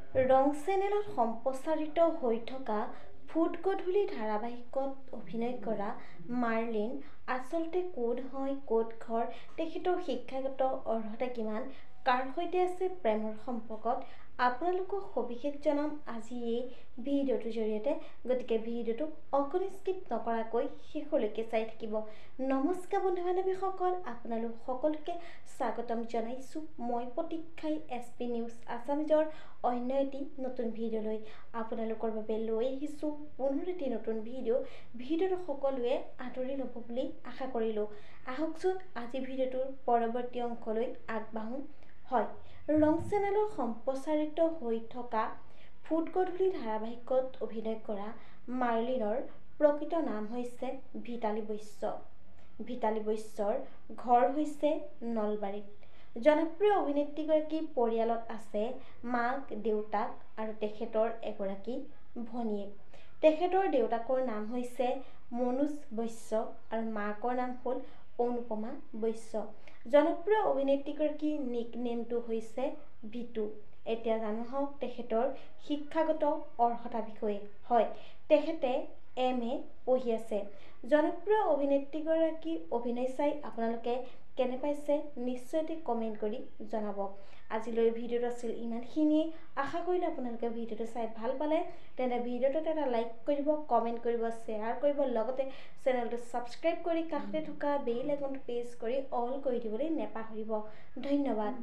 ৰং চেনেলত সম্প্ৰচাৰিত হৈ থকা ফুট গধূলি ধাৰাবাহিকত অভিনয় কৰা মাৰ্লিন আচলতে কোন হয়, ক'ত ঘৰ, তেখেতৰ শিক্ষাগত অৰ্হতা কিমান, কাৰ সৈতে আছে প্ৰেমৰ সম্পৰ্কত আপোনালোকক সবিশেষ জনাম আজি এই ভিডিঅ'টোৰ জৰিয়তে। গতিকে ভিডিঅ'টো অকণো স্কিপ নকৰাকৈ শেষলৈকে চাই থাকিব। নমস্কাৰ বন্ধু বান্ধৱীসকল, আপোনালোক সকলোকে স্বাগতম জনাইছোঁ মই প্ৰতীক্ষাই SP নিউজ আছামিজৰ অন্য এটি নতুন ভিডিঅ'লৈ আপোনালোকৰ বাবে লৈ আহিছোঁ পুনৰ এটি নতুন ভিডিঅ'টো সকলোৱে আদৰি ল'ব বুলি আশা কৰিলোঁ। আহকচোন আজি ভিডিঅ'টোৰ পৰৱৰ্তী অংশলৈ আগবাঢ়োঁ। হয়, ৰং চেনেলত সম্প্ৰচাৰিত হৈ থকা ফুট গধূলি ধাৰাবাহিকত অভিনয় কৰা মাৰ্লিনৰ প্ৰকৃত নাম হৈছে ভিতালী বৈশ্য। ভিতালী বৈশ্যৰ ঘৰ হৈছে নলবাৰীত। জনপ্ৰিয় অভিনেত্ৰীগৰাকীৰ পৰিয়ালত আছে মাক, দেউতাক আৰু তেখেতৰ এগৰাকী ভনীয়েক। তেখেতৰ দেউতাকৰ নাম হৈছে মনোজ বৈশ্য আৰু মাকৰ নাম হ'ল অনুপমা বৈশ্য। জনপ্ৰিয় অভিনেত্ৰীগৰাকীৰ নিক নেমটো হৈছে ভিতু। এতিয়া জানো হওক তেখেতৰ শিক্ষাগত অৰ্হতা বিষয়ে। হয়, তেখেতে MA পঢ়ি আছে। জনপ্ৰিয় অভিনেত্ৰীগৰাকী অভিনয় চাই আপোনালোকে কেনে পাইছে নিশ্চয় এটি কমেণ্ট কৰি জনাব। আজিলৈ ভিডিঅ'টো আছিল ইমানখিনিয়ে। আশা কৰিলোঁ আপোনালোকে ভিডিঅ'টো চাই ভাল পালে। তেন্তে ভিডিঅ'টোত এটা লাইক কৰিব, কমেণ্ট কৰিব, শ্বেয়াৰ কৰিব, লগতে চেনেলটো ছাবস্ক্ৰাইব কৰি কাষতে থকা বেল আইকনটো প্ৰেছ কৰি অল কৰি দিবলৈ নেপাহৰিব। ধন্যবাদ।